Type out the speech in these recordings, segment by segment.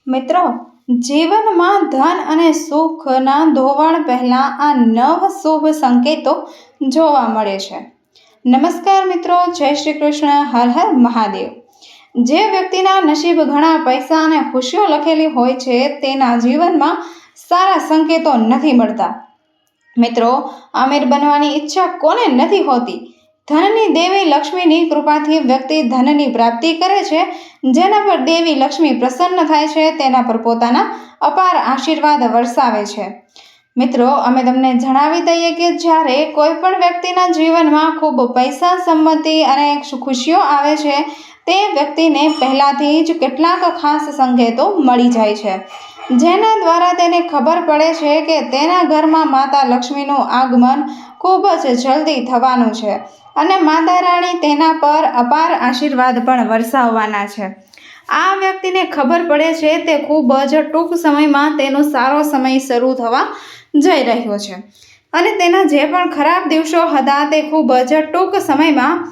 મિત્રો, જીવનમાં ધન અને સુખના ધોવાણ પહેલાં આ 9 શુભ સંકેતો જોવા મળે છે. નમસ્કાર મિત્રો, જય શ્રી કૃષ્ણ, હર હર મહાદેવ. જે વ્યક્તિના નસીબ ઘણા પૈસા અને ખુશીઓ લખેલી હોય છે તેના જીવનમાં સારા સંકેતો નથી મળતા. મિત્રો, અમીર બનવાની ઈચ્છા કોને નથી હોતી? ધનની દેવી લક્ષ્મીની કૃપાથી વ્યક્તિ ધનની પ્રાપ્તિ કરે છે. જેના પર દેવી લક્ષ્મી પ્રસન્ન થાય છે તેના પર પોતાના અપાર આશીર્વાદ વરસાવે છે. મિત્રો, અમે તમને જણાવી દઈએ કે જ્યારે કોઈ પણ વ્યક્તિના જીવનમાં ખૂબ પૈસા, સંપત્તિ અને ખુશીઓ આવે છે તે વ્યક્તિને પહેલાથી જ કેટલાક ખાસ સંકેતો મળી જાય છે, જેના દ્વારા તેને ખબર પડે છે કે તેના ઘરમાં માતા લક્ષ્મીનું આગમન ખૂબ જ જલ્દી થવાનું છે અને માતા રાણી તેના પર અપાર આશીર્વાદ પણ વરસાવવાના છે. આ વ્યક્તિને ખબર પડે છે તે ખૂબ જ ટૂંક સમયમાં તેનો સારો સમય શરૂ થવા જઈ રહ્યો છે અને તેના જે પણ ખરાબ દિવસો હતા તે ખૂબ જ ટૂંક સમયમાં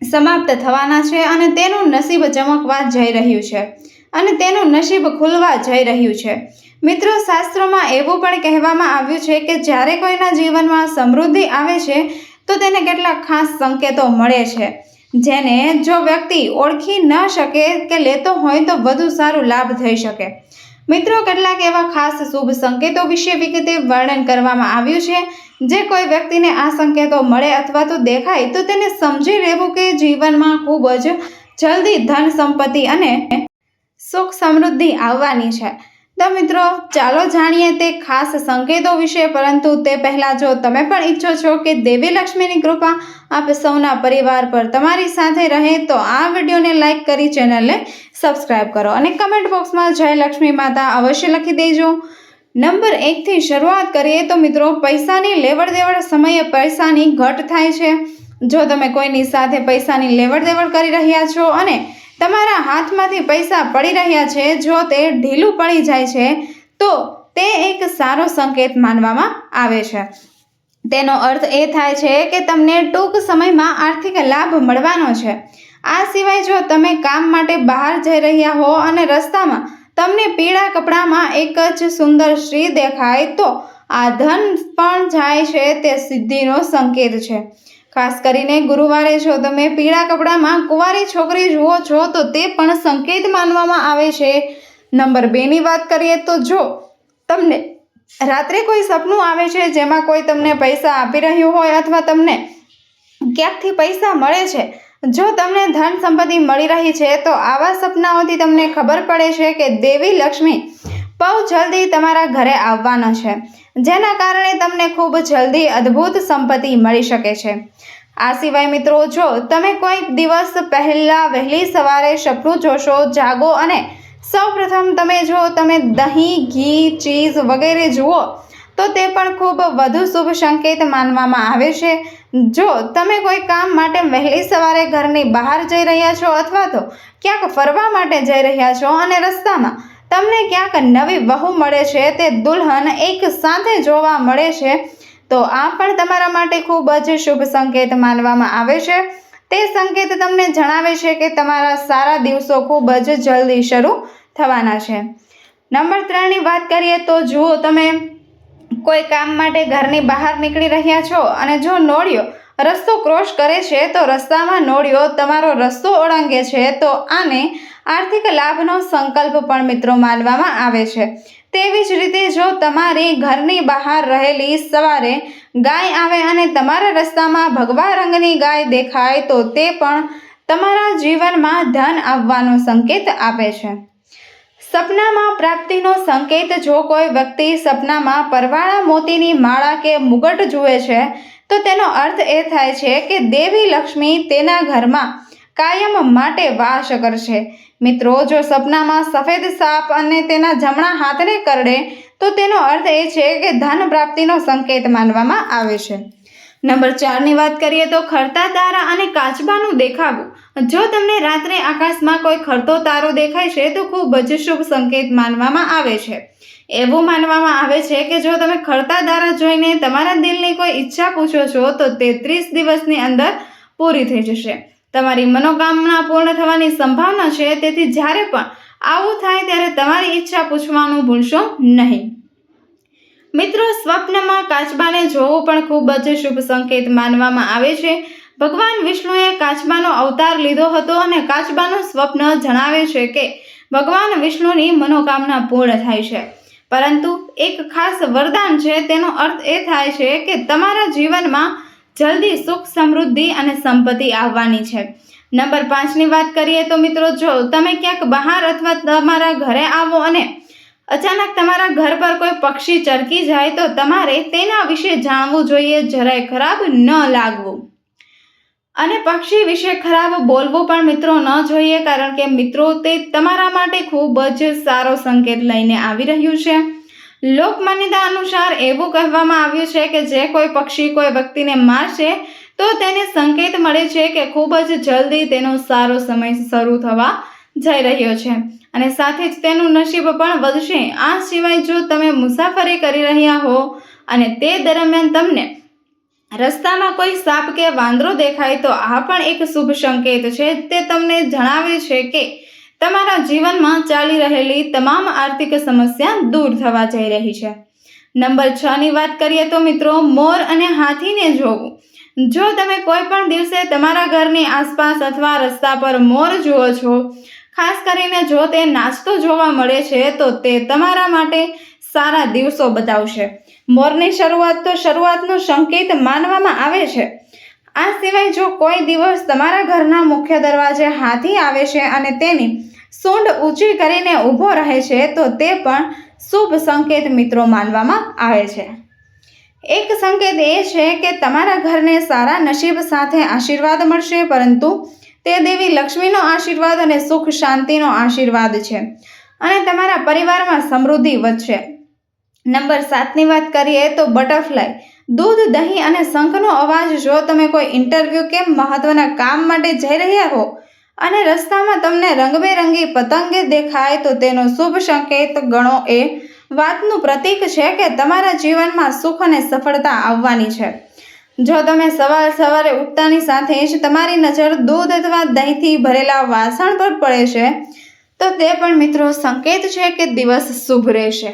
સમાપ્ત થવાના છે અને તેનું નસીબ ચમકવા જઈ રહ્યું છે અને તેનું નસીબ ખુલવા જઈ રહ્યું છે. મિત્રો, શાસ્ત્રોમાં એવું પણ કહેવામાં આવ્યું છે કે જ્યારે કોઈના જીવનમાં સમૃદ્ધિ આવે છે તો તેને કેટલાક ખાસ સંકેતો મળે છે, જેને જો વ્યક્તિ ઓળખી ન શકે કે લેતો હોય તો વધુ સારું લાભ થઈ શકે. મિત્રો, કેટલાક એવા ખાસ શુભ સંકેતો વિશે વિગતે વર્ણન કરવામાં આવ્યું છે. જે કોઈ વ્યક્તિને આ સંકેતો મળે અથવા તો દેખાય તો તેને સમજી લેવું કે જીવનમાં ખૂબ જ જલ્દી ધન, સંપત્તિ અને સુખ સમૃદ્ધિ આવવાની છે. તો મિત્રો, ચાલો જાણીએ તે ખાસ સંકેતો વિશે. પરંતુ તે પહેલાં જો તમે પણ ઈચ્છો છો કે દેવી લક્ષ્મીની કૃપા આપ સૌના પરિવાર પર તમારી સાથે રહે તો આ વિડીયોને લાઈક કરી ચેનલને સબસ્ક્રાઈબ કરો અને કમેન્ટ બોક્સમાં જય લક્ષ્મી માતા અવશ્ય લખી દેજો. નંબર 1 થી શરૂઆત કરીએ તો મિત્રો, પૈસાની લેવડ દેવડ સમયે પૈસાની ઘટ થાય છે. જો તમે કોઈની સાથે પૈસાની લેવડ દેવડ કરી રહ્યા છો અને તમારા હાથમાંથી પૈસા પડી રહ્યા છે, જો તે ઢીલું પડી જાય છે તો તે એક સારો સંકેત માનવામાં આવે છે. તેનો અર્થ એ થાય છે કે તમને ટૂંક સમયમાં આર્થિક લાભ મળવાનો છે. આ સિવાય જો તમે કામ માટે બહાર જઈ રહ્યા હો અને રસ્તામાં તમને પીળા કપડામાં એક જ સુંદર સ્ત્રી દેખાય તો આ ધન પણ જાય છે તે સિદ્ધિનો સંકેત છે. ખાસ કરીને ગુરુવારે જો તમે પીળા કપડામાં કુંવારી છોકરી જુઓ છો તો તે પણ સંકેત માનવામાં આવે છે. નંબર 2 ની વાત કરીએ તો જો તમને રાત્રે કોઈ સપનું આવે છે જેમાં કોઈ તમને પૈસા આપી રહ્યું હોય અથવા તમને ક્યાંકથી પૈસા મળે છે, જો તમને ધન સંપત્તિ મળી રહી છે તો આવા સપનાઓથી તમને ખબર પડે છે કે દેવી લક્ષ્મી બહુ જલ્દી તમારા ઘરે આવવાનો છે, જેના કારણે તમને ખૂબ જલ્દી અદ્ભુત સંપત્તિ મળી શકે છે. આ સિવાય મિત્રો, જો તમે કોઈ દિવસ પહેલાં વહેલી સવારે સપનું જોશો, જાગો અને સૌપ્રથમ તમે દહીં, ઘી, ચીઝ વગેરે જુઓ તો તે પણ ખૂબ વધુ શુભ સંકેત માનવામાં આવે છે. જો તમે કોઈ કામ માટે વહેલી સવારે ઘરની બહાર જઈ રહ્યા છો અથવા તો ક્યાંક ફરવા માટે જઈ રહ્યા છો અને રસ્તામાં તમને ક્યાંક નવી વહુ મળે છે, તે દુલ્હન એક સાથે જોવા મળે છે તો આ પણ તમારા માટે ખૂબ જ શુભ સંકેત માનવામાં આવે છે. તે સંકેત તમને જણાવે છે કે તમારા સારા દિવસો ખૂબ જ જલ્દી શરૂ થવાના છે. નંબર 3 ની વાત કરીએ તો જુઓ, તમે કોઈ કામ માટે ઘરની બહાર નીકળી રહ્યા છો અને જો નોળિયો રસ્તો ક્રોસ કરે છે તો રસ્તામાં નોળિયો તમારો રસ્તો ઓળંગે છે તો આને આર્થિક લાભનો સંકલ્પ પણ મિત્રો માનવામાં આવે છે. તેવી જ રીતે જો તમારી ઘરની બહાર રહેલી સવારે ગાય આવે અને તમારા રસ્તામાં ભગવા રંગની ગાય દેખાય તો તે પણ તમારા જીવનમાં ધન આવવાનો સંકેત આપે છે. સપનામાં પ્રાપ્તિનો સંકેત, જો કોઈ વ્યક્તિ સપનામાં પરવાળા મોતીની માળા કે મુગટ જુએ છે તો તેનો અર્થ એ થાય છે કે દેવી લક્ષ્મી તેના ઘરમાં કાયમ માટે વાસ કરશે. મિત્રો, જો સપનામાં સફેદ સાપ અને તેના જમણા હાથને કરડે તો તેનો અર્થ એ છે કે ધન પ્રાપ્તિનો સંકેત માનવામાં આવે છે. નંબર 4 ની વાત કરીએ તો ખરતા તારા અને કાચબાનું દેખાવું. જો તમને રાત્રે આકાશમાં કોઈ ખરતો તારો દેખાય છે તો ખૂબ જ શુભ સંકેત માનવામાં આવે છે. એવું માનવામાં આવે છે કે જો તમે ખરતા તારા જોઈને તમારા દિલની કોઈ ઈચ્છા પૂછો છો તો તે 30 દિવસની અંદર પૂરી થઈ જશે. તમારી મનોકામના પૂર્ણ થવાની સંભાવના છે. તેથી જ્યારે પણ આવું થાય ત્યારે તમારી ઈચ્છા પૂછવાનું ભૂલશો નહીં. મિત્રો, સ્વપ્નમાં કાચબાને જોવું પણ ખૂબ જ શુભ સંકેત માનવામાં આવે છે. ભગવાન વિષ્ણુએ કાચબાનો અવતાર લીધો હતો અને કાચબાનું સ્વપ્ન જણાવે છે કે ભગવાન વિષ્ણુની મનોકામના પૂર્ણ થાય છે. પરંતુ એક ખાસ વરદાન છે. તેનો અર્થ એ થાય છે કે તમારા જીવનમાં જલ્દી સુખ, સમૃદ્ધિ અને સંપત્તિ આવવાની છે. નંબર 5ની વાત કરીએ તો મિત્રો, જો તમે ક્યાંક બહાર અથવા તમારા ઘરે આવો અને અચાનક તમારા ઘર પર કોઈ પક્ષી ચરકી જાય તો તમારે તેના વિશે જાણવું જોઈએ. જરાય ખરાબ ન લાગવું અને પક્ષી વિશે ખરાબ બોલવું પણ મિત્રો ન જોઈએ, કારણ કે મિત્રો તે તમારા માટે ખૂબ જ સારો સંકેત લઈને આવી રહ્યું છે. લોકમાન્યતા અનુસાર એવું કહેવામાં આવ્યું છે કે જે કોઈ પક્ષી કોઈ વ્યક્તિને મારશે તો તેને સંકેત મળે છે કે ખૂબ જ જલ્દી તેનો સારો સમય શરૂ થવા જઈ રહ્યો છે અને સાથે જ તેનું નસીબ પણ વધશે. આ સિવાય જો તમે મુસાફરી કરી રહ્યા હો અને તે દરમિયાન તમને રસ્તામાં કોઈ સાપ કે વાંદરો દેખાય તો આ પણ એક શુભ સંકેત છે. તે તમને જણાવે છે કે તમારા જીવનમાં ચાલી રહેલી તમામ આર્થિક સમસ્યા દૂર થવા જઈ રહી છે. નંબર 6ની વાત કરીએ તો મિત્રો, મોર અને હાથીને જોવું. જો તમે કોઈ પણ દિવસે તમારા ઘરની આસપાસ અથવા રસ્તા પર મોર જુઓ છો, ખાસ કરીને જો તે નાચતો જોવા મળે છે, તો તે તમારા માટે સારા દિવસો બતાવશે. મોરની શરૂઆતનો સંકેત માનવામાં આવે છે. આ સિવાય જો કોઈ દિવસ તમારા ઘરના મુખ્ય દરવાજે હાથી આવે છે અને તેની સૂંઢ ઊંચી કરીને ઊભો રહે છે તો તે પણ શુભ સંકેત મિત્રો માનવામાં આવે છે. એક સંકેત એ છે કે તમારા ઘરને સારા નસીબ સાથે આશીર્વાદ મળશે, પરંતુ તે દેવી લક્ષ્મીનો આશીર્વાદ અને સુખ શાંતિનો આશીર્વાદ છે અને તમારા પરિવારમાં સમૃદ્ધિ વધશે. નંબર 7ની વાત કરીએ તો બટરફ્લાય. દૂધ, દહીં અને શંખનો અવાજ. જો તમે કોઈ ઇન્ટરવ્યૂ કે મહત્વના કામ માટે જઈ રહ્યા હો અને રસ્તામાં તમને રંગબેરંગી પતંગે દેખાય તો તેનો શુભ સંકેત ગણો. એ વાતનું પ્રતીક છે કે તમારા જીવનમાં સુખ અને સફળતા આવવાની છે. જો તમે સવારે ઉઠતાની સાથે જ તમારી નજર દૂધ અથવા દહીંથી ભરેલા વાસણ પર પડે છે તો તે પણ મિત્રો સંકેત છે કે દિવસ શુભ રહેશે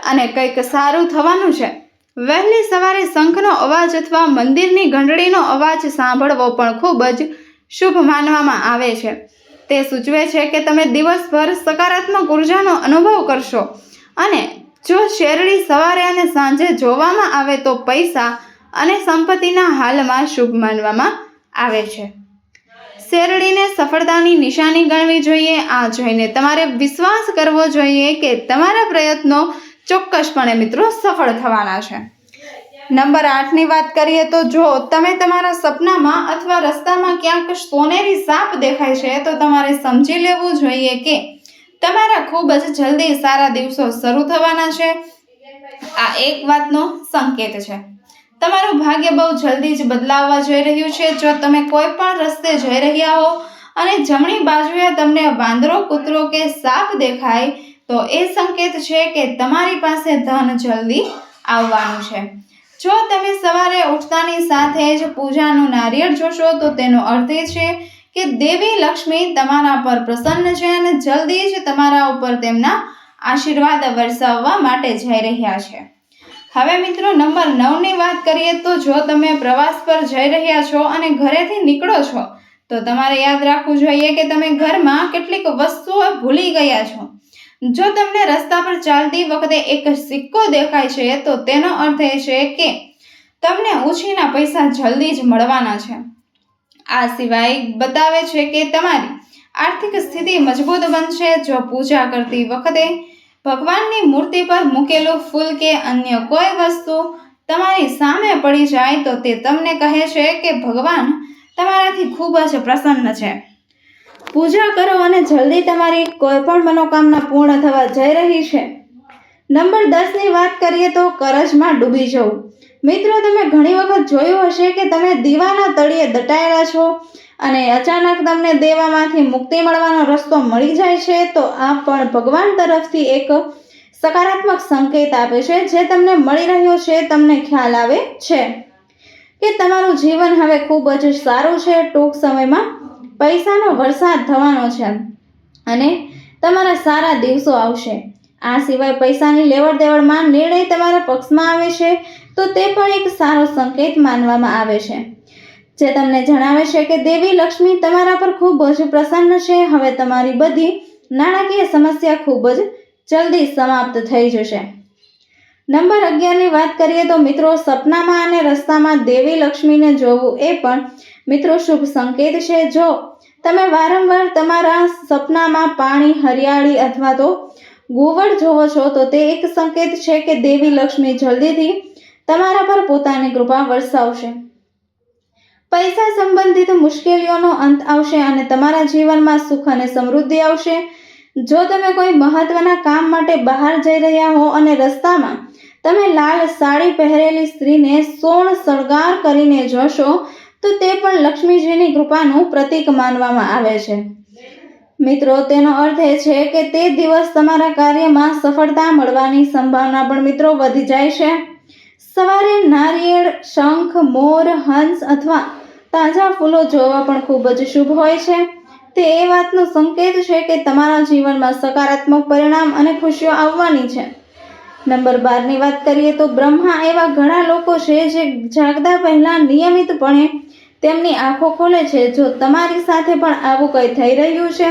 અને કંઈક સારું થવાનું છે. વહેલી સવારે શંખનો અવાજ અથવા મંદિરની ઘંટડીનો અવાજ સાંભળવો પણ ખૂબ જ શુભ માનવામાં આવે છે. તે સૂચવે છે કે તમે દિવસભર સકારાત્મક ઉર્જાનો અનુભવ કરશો અને જો શેરડી સવારે અને સાંજે જોવામાં આવે તો પૈસા અને સંપત્તિના હાલમાં શુભ માનવામાં આવે છે. શેરડીને સફળતાની નિશાની ગણવી જોઈએ. આ જોઈને તમારે વિશ્વાસ કરવો જોઈએ કે તમારા પ્રયત્નો ચોક્કસપણે મિત્રો સફળ થવાના છે. નંબર 8ની વાત કરીએ તો જો તમે તમારા સપનામાં અથવા રસ્તામાં ક્યાંક સોનેરી સાપ દેખાય છે તો તમારે સમજી લેવું જોઈએ કે તમારા ખૂબ જ જલ્દી સારા દિવસો શરૂ થવાના છે. આ એક વાતનો સંકેત છે. તમારું ભાગ્ય બહુ જલ્દી જ બદલાવવા જઈ રહ્યું છે. જો તમે કોઈ પણ રસ્તે જઈ રહ્યા હો અને જમણી બાજુએ તમને વાંદરો, કૂતરો કે સાપ દેખાય તો એ સંકેત છે કે તમારી પાસે ધન જલ્દી આવવાનું છે. જો તમે સવારે ઉઠતાની સાથે જ પૂજાનું નારિયેળ જોશો તો તેનો અર્થ એ છે કે દેવી લક્ષ્મી તમારા પર પ્રસન્ન છે અને જલ્દી જ તમારા ઉપર તેમના આશીર્વાદ વરસાવવા માટે જઈ રહ્યા છે. હવે મિત્રો નંબર 9ની વાત કરીએ તો જો તમે પ્રવાસ પર જઈ રહ્યા છો અને ઘરેથી નીકળો છો તો તમારે યાદ રાખવું જોઈએ કે તમે ઘરમાં કેટલીક વસ્તુઓ ભૂલી ગયા છો. જો તમને રસ્તા પર ચાલતી વખતે એક સિક્કો દેખાય છે તો તેનો અર્થ એ છે કે તમને ઉછીના પૈસા જલ્દી જ મળવાના છે. આ સિવાય બતાવે છે કે તમારી આર્થિક સ્થિતિ મજબૂત બનશે. જો પૂજા કરતી વખતે ભગવાનની મૂર્તિ પર મૂકેલું ફૂલ કે અન્ય કોઈ વસ્તુ તમારી સામે પડી જાય તો તે તમને કહે છે કે ભગવાન તમારાથી ખૂબ જ પ્રસન્ન છે. પૂજા કરો અને જલ્દી તમારી કોઈ પણ મનોકામના પૂર્ણ થવા જઈ રહી છે. નંબર 10ની વાત કરીએ તો કરજમાં ડૂબી જવું. મિત્રો, તમે ઘણી વખત જોયું હશે કે તમે દીવાના તળિયે દટાયેલા છો અને અચાનક તમને દેવામાંથી મુક્તિ મળવાનો રસ્તો મળી જાય છે તો આ પણ ભગવાન તરફથી એક સકારાત્મક સંકેત આપે છે જે તમને મળી રહ્યો છે. તમને ખ્યાલ આવે છે કે તમારું જીવન હવે ખૂબ જ સારું છે. ટૂંક સમયમાં પૈસાનો વરસાદ થવાનો છે અને તમારા સારા દિવસો આવશે। આ સિવાય પૈસાની લેવડ દેવડમાં નિર્ણય તમારા પક્ષમાં આવે છે તો તે પણ એક સારો સંકેત માનવામાં આવે છે, જે તમને જણાવે છે કે દેવી લક્ષ્મી તમારા પર ખૂબ જ પ્રસન્ન છે। હવે તમારી બધી નાણાકીય સમસ્યા ખૂબ જ જલ્દી સમાપ્ત થઈ જશે। નંબર 11ની વાત કરીએ તો મિત્રો, સપનામાં અને રસ્તામાં દેવી લક્ષ્મીને જોવું એ પણ મિત્રો શુભ સંકેત છે। જો તમે વારંવાર તમારા સપનામાં પાણી, હરિયાળી અથવા તો ગુવડ જોવો છો તો તે એક સંકેત છે કે દેવી લક્ષ્મી જલ્દીથી તમારા પર પોતાની કૃપા વરસાવશે। પૈસા સંબંધિત મુશ્કેલીઓનો અંત આવશે અને તમારા જીવનમાં સુખ અને સમૃદ્ધિ આવશે। જો તમે કોઈ મહત્વના કામ માટે બહાર જઈ રહ્યા હો અને રસ્તામાં તમે લાલ સાડી પહેરેલી સ્ત્રીને સોણ શણગાર કરીને જોશો તો તે પણ લક્ષ્મીજીની કૃપાનું પ્રતીક માનવામાં આવે છે। મિત્રો, તેનો અર્થ એ છે કે તે દિવસ તમારા કાર્યમાં સફળતા મળવાની સંભાવના પણ મિત્રો વધી જાય છે। સવારે નારિયેળ, શંખ, મોર, હંસ અથવા તાજા ફૂલો જોવા પણ ખૂબ જ શુભ હોય છે। તે એ વાતનો સંકેત છે કે તમારા જીવનમાં સકારાત્મક પરિણામ અને ખુશીઓ આવવાની છે। નંબર 12ની વાત કરીએ તો, બ્રહ્મા એવા ઘણા લોકો છે જે જાગતા પહેલા નિયમિતપણે તેમની આંખો ખોલે છે। જો તમારી સાથે પણ આવું કંઈ થઈ રહ્યું છે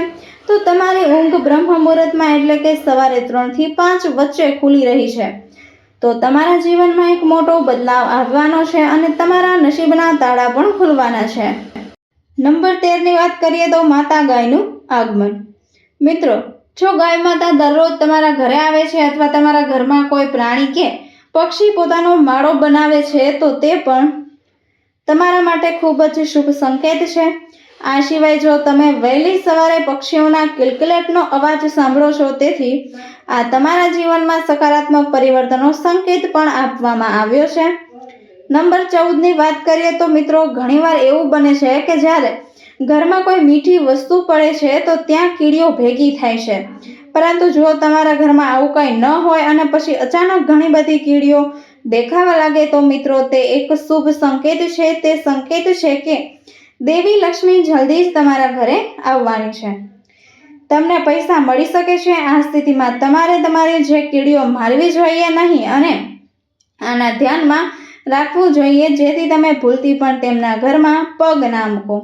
તો તમારી ઊંઘ બ્રહ્મ મુહૂર્તમાં એટલે કે સવારે 3 થી 5 વચ્ચે ખુલી રહી છે તો તમારા જીવનમાં એક મોટો બદલાવ આવવાનો છે અને તમારા નસીબના તાળા પણ ખુલવાના છે। નંબર 13ની વાત કરીએ તો, માતા ગાયનું આગમન। મિત્રો, જો ગાય માતા દરરોજ તમારા ઘરે આવે છે અથવા તમારા ઘરમાં કોઈ પ્રાણી કે પક્ષી પોતાનો માળો બનાવે છે તો તે પણ તમારા માટે ખૂબ જ શુભ સંકેત છે। આ સિવાય જો તમે વહેલી સવારે પક્ષીઓના કિલકિલાટનો અવાજ સાંભળો છો, તેથી આ તમારા જીવનમાં સકારાત્મક પરિવર્તનનો સંકેત પણ આપવામાં આવ્યો છે। નંબર 14ની વાત કરીએ તો મિત્રો, ઘણીવાર એવું બને છે કે જ્યારે ઘરમાં કોઈ મીઠી વસ્તુ પડે છે તો ત્યાં કીડીઓ ભેગી થાય છે, પરંતુ જો તમારા ઘરમાં આવું કંઈ ન હોય અને પછી અચાનક ઘણી બધી કીડીઓ દેખાવા લાગે તો મિત્રો તે એક શુભ સંકેત છે। તે સંકેત છે કે દેવી લક્ષ્મી જલ્દી જ તમારા ઘરે આવવાની છે। તમને પૈસા મળી શકે છે। આ સ્થિતિમાં તમારે તમારી જે કીડીઓ મારવી જોઈએ નહીં અને આના ધ્યાનમાં રાખવું જોઈએ જેથી તમે ભૂલથી પણ તેમના ઘરમાં પગ ના મૂકો।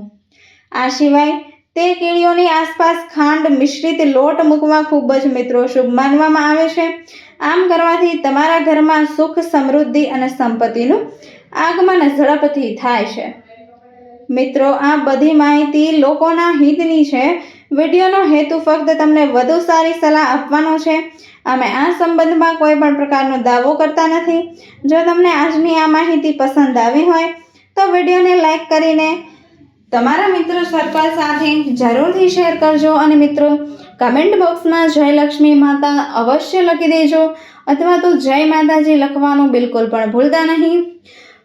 આ સિવાય તે કીડીઓની આસપાસ ખાંડ મિશ્રિત લોટ મૂકવા ખૂબ જ મિત્રો શુભ માનવામાં આવે છે। આમ કરવાથી તમારા ઘરમાં સુખ, સમૃદ્ધિ અને સંપત્તિનું આગમન ઝડપથી થાય છે। મિત્રો, આ બધી માહિતી લોકોના હિતની છે। વિડીયોનો હેતુ ફક્ત તમને વધુ સારી સલાહ આપવાનો છે। અમે આ સંબંધમાં કોઈ પણ પ્રકારનો દાવો કરતા નથી। જો તમને આજની આ માહિતી પસંદ આવી હોય તો વિડીયોને લાઈક કરીને તમારા મિત્રો સર્કલ સાથે જરૂરથી શેર કરજો અને મિત્રો કમેન્ટ બોક્સમાં જય લક્ષ્મી માતા અવશ્ય લખી દેજો અથવા તો જય માતાજી લખવાનું બિલકુલ પણ ભૂલતા નહીં।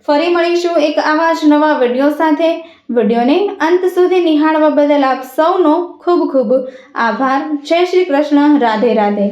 ફરી મળીશું એક આવા જ નવા વિડીયો સાથે। વિડીયોને અંત સુધી નિહાળવા બદલ આપ સૌનો ખૂબ ખૂબ આભાર। જય શ્રી કૃષ્ણ। રાધે રાધે।